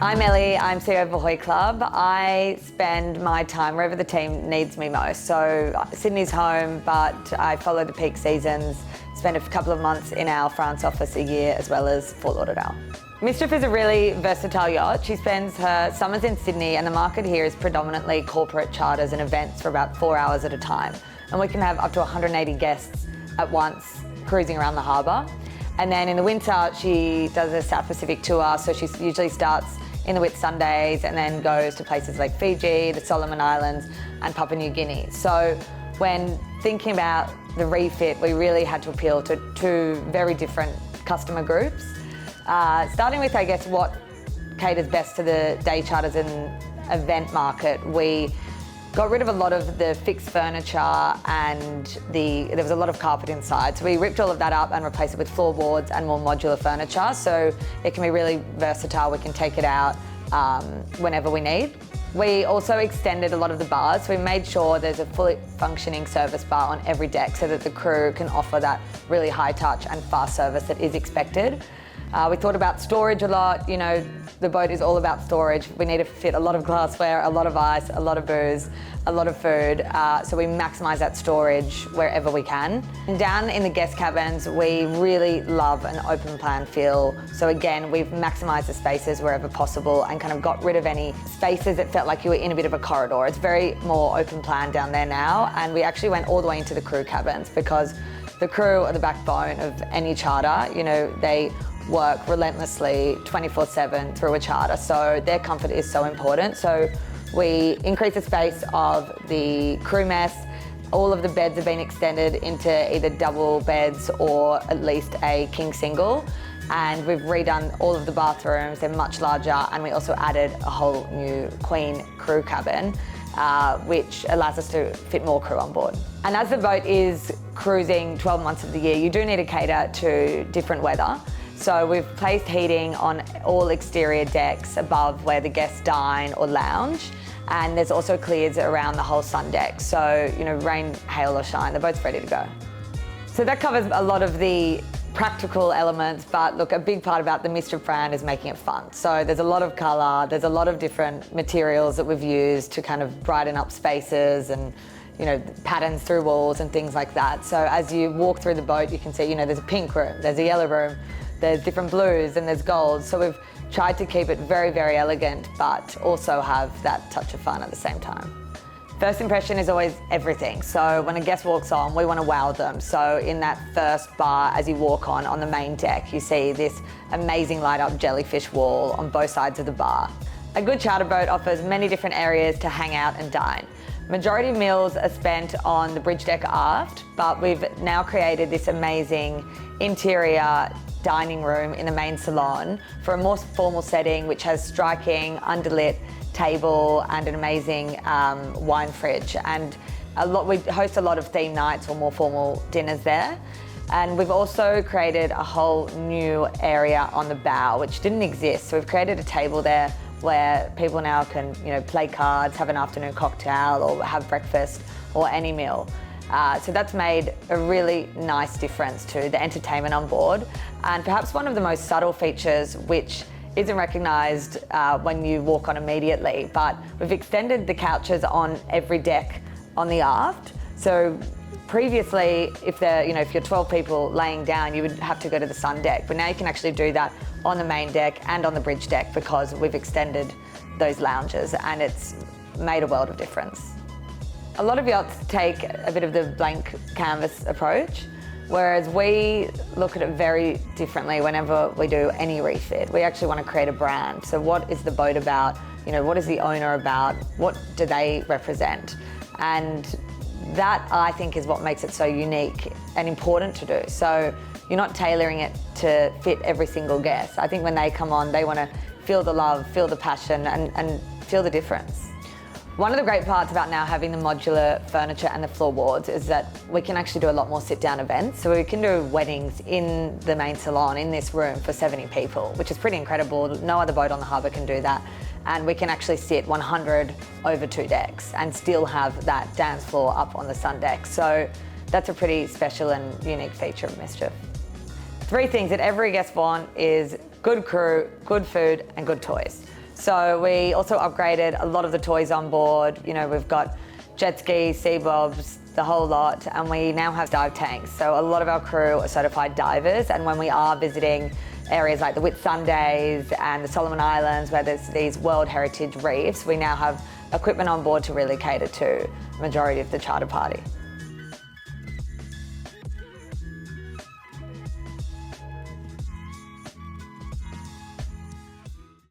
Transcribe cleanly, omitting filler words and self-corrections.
I'm Ellie, I'm CEO of Ahoy Club. I spend my time wherever the team needs me most. So Sydney's home, but I follow the peak seasons, spend a couple of months in our France office a year, as well as Fort Lauderdale. MISCHIEF is a really versatile yacht. She spends her summers in Sydney, and the market here is predominantly corporate charters and events for about 4 hours at a time. And we can have up to 180 guests at once cruising around the harbour. And then in the winter, she does a South Pacific tour, so she usually starts in the Whitsundays and then goes to places like Fiji, the Solomon Islands and Papua New Guinea. So when thinking about the refit, we really had to appeal to two very different customer groups. Starting with, I guess, what caters best to the day charters and event market, we got rid of a lot of the fixed furniture and there was a lot of carpet inside. So we ripped all of that up and replaced it with floorboards and more modular furniture. So it can be really versatile. We can take it out whenever we need. We also extended a lot of the bars. So we made sure there's a fully functioning service bar on every deck so that the crew can offer that really high touch and fast service that is expected. We thought about storage a lot. You know, the boat is all about storage. We need to fit a lot of glassware, a lot of ice, a lot of booze, a lot of food. So we maximise that storage wherever we can. And down in the guest cabins, we really love an open plan feel. So again, we've maximised the spaces wherever possible and kind of got rid of any spaces that felt like you were in a bit of a corridor. It's very more open plan down there now. And we actually went all the way into the crew cabins because the crew are the backbone of any charter. You know, they work relentlessly 24/7 through a charter, so their comfort is so important. So we increased the space of the crew mess. All of the beds have been extended into either double beds or at least a king single, and we've redone all of the bathrooms. They're much larger, and we also added a whole new queen crew cabin, which allows us to fit more crew on board. And as the boat is cruising 12 months of the year, you do need to cater to different weather. So we've placed heating on all exterior decks above where the guests dine or lounge. And there's also clears around the whole sun deck. So, you know, rain, hail or shine, the boat's ready to go. So that covers a lot of the practical elements, but look, a big part about the MISCHIEF brand is making it fun. So there's a lot of colour, there's a lot of different materials that we've used to kind of brighten up spaces and, you know, patterns through walls and things like that. So as you walk through the boat, you can see, you know, there's a pink room, there's a yellow room, there's different blues and there's golds. So we've tried to keep it very, very elegant, but also have that touch of fun at the same time. First impression is always everything. So when a guest walks on, we want to wow them. So in that first bar, as you walk on the main deck, you see this amazing light up jellyfish wall on both sides of the bar. A good charter boat offers many different areas to hang out and dine. Majority of meals are spent on the bridge deck aft, but we've now created this amazing interior dining room in the main salon for a more formal setting, which has striking underlit table and an amazing wine fridge. And we host a lot of theme nights or more formal dinners there. And we've also created a whole new area on the bow, which didn't exist. So we've created a table there where people now can, you know, play cards, have an afternoon cocktail or have breakfast or any meal. So that's made a really nice difference to the entertainment on board. And perhaps one of the most subtle features, which isn't recognised when you walk on immediately, but we've extended the couches on every deck on the aft. So previously, if you're 12 people laying down, you would have to go to the sun deck. But now you can actually do that on the main deck and on the bridge deck because we've extended those lounges, and it's made a world of difference. A lot of yachts take a bit of the blank canvas approach, whereas we look at it very differently whenever we do any refit. We actually want to create a brand. So what is the boat about? You know, what is the owner about? What do they represent? And that, I think, is what makes it so unique and important to do. So you're not tailoring it to fit every single guest. I think when they come on, they want to feel the love, feel the passion and feel the difference. One of the great parts about now having the modular furniture and the floorboards is that we can actually do a lot more sit-down events. So we can do weddings in the main salon in this room for 70 people, which is pretty incredible. No other boat on the harbour can do that. And we can actually sit 100 over 2 decks and still have that dance floor up on the sun deck. So that's a pretty special and unique feature of MISCHIEF. 3 things that every guest wants is good crew, good food and good toys. So we also upgraded a lot of the toys on board. You know, we've got jet skis, sea bobs, the whole lot, and we now have dive tanks. So a lot of our crew are certified divers, and when we are visiting areas like the Whitsundays and the Solomon Islands, where there's these World Heritage reefs, we now have equipment on board to really cater to the majority of the charter party.